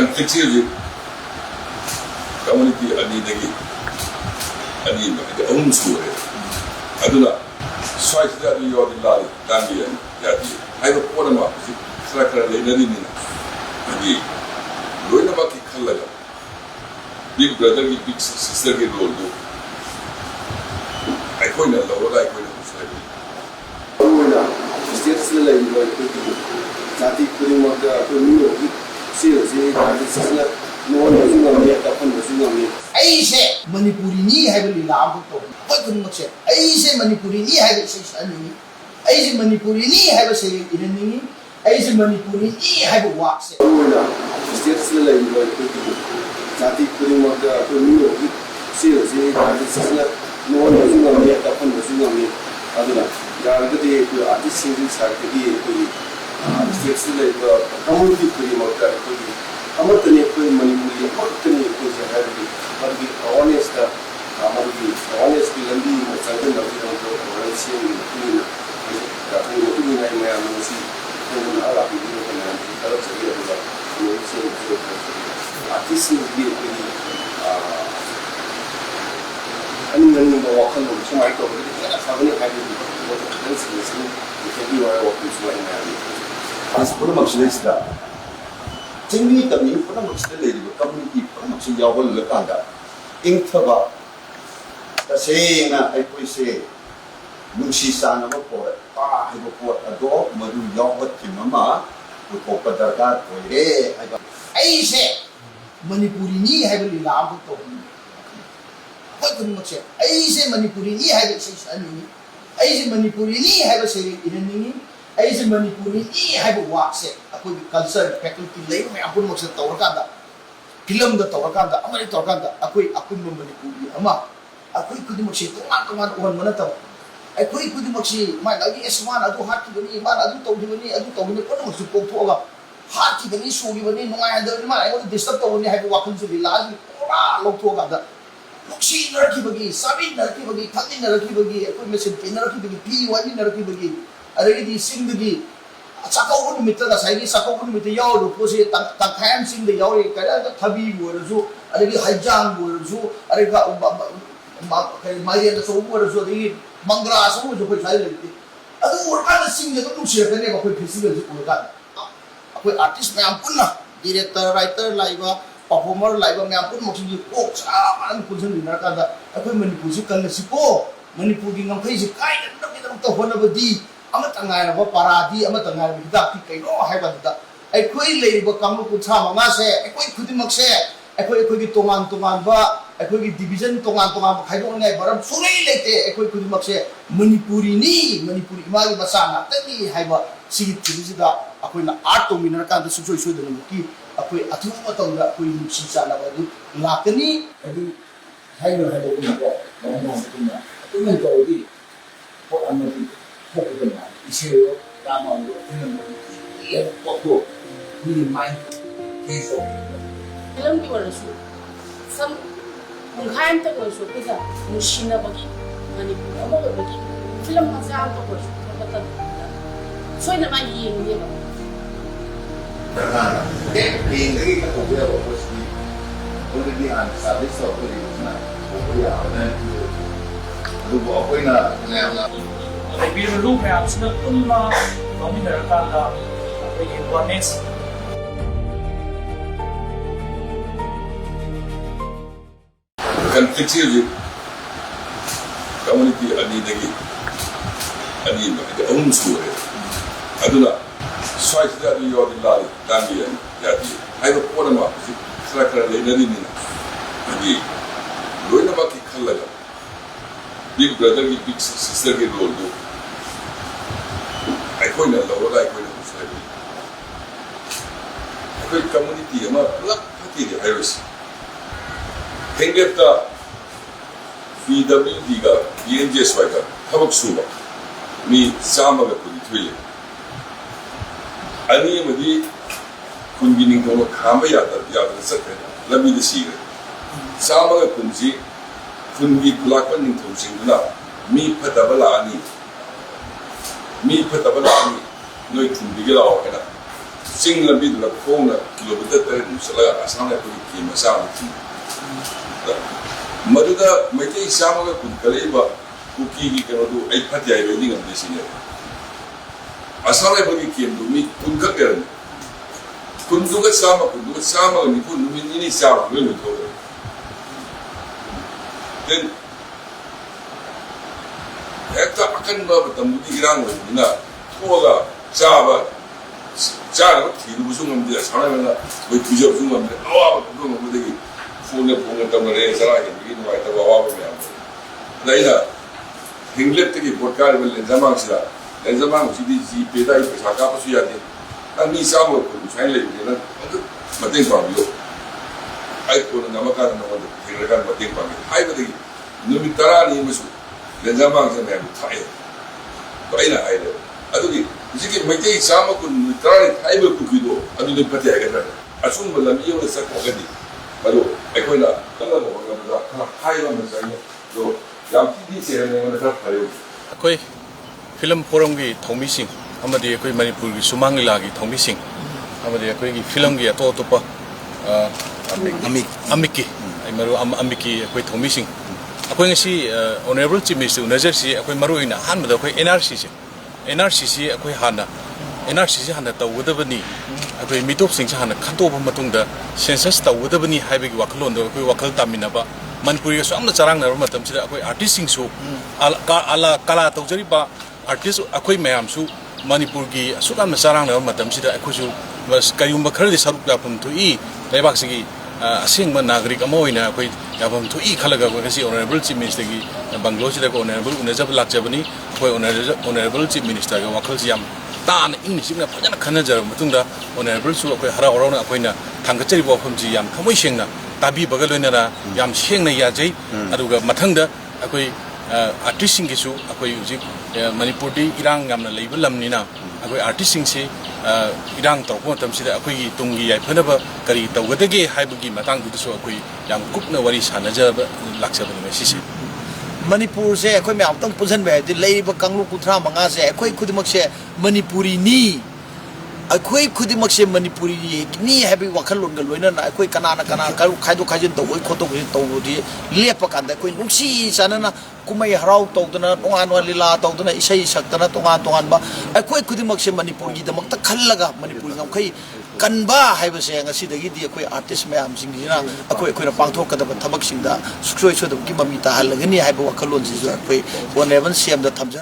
conflict is community anidagi ani sure aduna swice that you are the lali dambi yadi I have one of srakara lenari ni adi loina baki khallaga big brother ki big sister ki role do I koina lawra I koina usai loina state se la yi ko jati kuri ma ga ko ni ro se se no no sunga me ta pon sunga me ai se manipuri ni hai bali la ko to ko kun mo se ai se manipuri ni hai se ani ai se manipuri ni hai ba se inani ai se manipuri ni hai ba wa se loina state se la yi ko jati kuri ma ga ko ni ro se se no no sunga me ta pon sunga me aduna ga ga de ko artist singing sa ke di ko state se la ko community kuri ma ga ko amatane ko manipuri amatane ko jahari margi awareness ta margi awareness ki lambi mo sangan na ko ko se ni ka ko ni na ma mo si ko na ala bi ni ko na ka ra se ya ba mo se ko artist ni ko ni ani nan mo wa kan mo so mai ko ni sa ba ni ka ni ko ko se ni ke ni wa wa ku so ni na ni as pura maksudnya Tinggi kami pernah maksudnya di community pernah maksudnya awal lekan dah, ingkaba, kasi na ay pun se, nungsisa na mapor, ibu pot ado, madu yawat kimama, upo padarkat pole, ai se manipuri ni hai bali la ko to ko kun mo se ai se manipuri ni hai se ani ai se manipuri ni hai ba se inani ai se manipuri ni hai ba wa se aku culture faculty lay may apun mo sa tawar kada film da tawar kada amari tawar kada aku mo manipuri ama aku ikut mo si tuman uhan mo na taw aku ikut mo si man lagi esman adu hat ki bani man adu taw bani ko mo supok to aga hat ki bani suri bani nungai da ni man ai disturb to ni hai ba wakun su bilaj ora lok to kada Luksi narki bagi, sabi narki bagi, thani narki bagi, aku mesin pin narki bagi, P1 narki bagi, ada di sing bagi, sakau pun mitra dah saya ni sakau pun mitra yau lupa sih tang kayam sing dah yau ni, kadang thabi berzu, ada di hajang berzu, ada di Maria dah semua berzu, ada di Mangra semua juga saya lagi. Aduh orang ada sing dah tu luksi kan ni aku fisik berzu orang, aku artis meampun lah, director, writer, live performer live meampun maksudnya oh sama pun sendiri nak ada aku manipulasi kalau siko manipulasi ngampai sih kaya dan kita untuk hona bedi amat tengah apa paradi amat tengah kita tikai no hai benda aku ini lebih kamu pun sama ngase aku ikut makse aku di tongan ba aku di division tongan kaya orang ni barang surai lete aku ikut makse manipuri imali basana tapi hai ba sikit juga aku nak art tu minat kan tu susu dalam buku aku atu atau enggak aku ini sisa lah itu lakni jadi hai no punya itu menjadi kok amati kok benar isu lama ya kok ini main isu film di mana su sam menghain tak su kita musina bagi manipur apa bagi film macam apa su betul so ini main ini Karena ini lagi kan aku yang bawa sini, boleh dia sabit so boleh mana, boleh ada tu bawa apa ina, Lebih dulu saya sudah pernah kami melakukan awareness. Conflict is community ani sure aduna swice that you are the lali dambi yadi I have one of srakara lenari ni adi loina baki khallaga big brother ki big sister ki role do I koina lawra I koina usai I community ama plak khati de virus Hengeta PWD ga BNJSY ga thabak suba mi sama ga kuni thule ani madi kungining ko khamba yada sakre labi de sigre sama ga kunji kungi kulakpan ning thum singna mi phatabala ani noi thum digela kana Sing la bid la khona kilometer tere du sala asana ko ki masa ti maduda mete sama ga kun kale ba ku ki ko do ai phat jai be ni ngam de sine asana ba ki du mi kun ka ker kun du ga sama ni kun ni sama be ni to then ekta akan ba betam di girang na ko ga sama 자, 뒤로 무슨 겁니다. 사람이나 뭐 뒤져 무슨 겁니다. 와, 그거 뭐 되게 폰에 보는 때문에 사람이 이게 누가 있다고 와 보면 나이나 행lep들이 볼까를 렌자망시다. 렌자망 지디 지 배다 이 사가 보셔야 돼. 아니 사고 그 차이를 얘기는 맞는 거 아니요. 아이폰은 남아가는 거도 들어간 맞는 거 아니요. 하이버들이 놈이 따라니 무슨 렌자망 좀 해도 타요. 나이나 하이래. 아들이 이게 매대 사막은 따라리 타입을 꾸기도 아들이 받아야겠다. 아sun 발람 이용을 싹 먹거든. 바로 에코이나 떨어져 먹어보자. 하이하면서 또 양피디 세례는 다 봐요. कोई film forum की थोमीसिंग अमदी कोई मणिपुर की सुमांगला की थोमीसिंग अमदी कोई की film की तो तो अमिकी मरु अमिकी कोई थोमीसिंग कोई ngasi honorable chief minister नजरसी कोई मरुइना हानबदा कोई NRCC कोई हाना NRCC हाना तवदबनी कोई मिटोप सिंह हाना खतोब मतुंगदा सेंसस तवदबनी हाइबेगी वखलोन दो कोई वखल तामिनबा मनपुरी सोमना चारांगनर मतमसिदा कोई आर्टिस्ट सिंहसु आला कला तौजरिबा आर्टिस्ट अखोई मयामसु मणिपुर की असुकाम चारांगनर मतमसिदा अखोसु बस कयुम खरदि सरुक याफम थुई लेबाकसिगी असिंग नागरिक अमा होइना कोई याफम थुई खलगा कोई ऑनरेबल चीफ मिनिस्टर की बंगलोसिदा को ऑनरेबल उनजब लाकजबनी कोई ऑनरेबल चीफ मिनिस्टर का वखलसि याम तान इंग्लिशिंग फजन खनजर मतुंगदा ऑनरेबल सु कोई हरा हराउना अखोइना थांगचरि वफमजि याम थमोइ सेंगना ताबी बगलोइना याम सेंगना याजै अदुगा मथंगदा अखोइ आर्टिस्ट सिंगिसु अखोइ हुजिक मणिपुर दी इरांग यामना लेबा लमनिना अखोइ आर्टिस्ट सिंगसे इरांग तौरप मतमसिदा अखोइ तुंगी याइफनबा करी तौगदगे हाइबगी मतंगदुसु अखोइ याम कुपना वरी सानजब लाक्सबनि सिसे मणिपुर से अखोइ म्याम तंग पुजन बे दि लेबा कांगलु कुथरा मंगा से अखोइ खुदिमक से मणिपुरी नी अखोइ खुदिमक से मणिपुरी नी हैबी वखलोन ग लोइना ना अखोइ कना खाइदो खाइजन तो खोतो तौदि लेप कांद अखोइ नुक्सी सानना कुमै हराउ तौदना तोंगान लीला तौदना इसै सक्तना तोंगान बा अखोइ खुदिमक से मणिपुर की दमक खल्लगा मणिपुर गमखै कनबा हैबसे ngasiदगी di अखोइ आर्टिस्ट मैम सिंगिना अखोइ पांथोकदब थबक सिंगदा सुक्सोय सोदब की ममी ता हलगनी हैब वखलोन सिजु अखोइ ऑनरेबल सीएम दा थमजा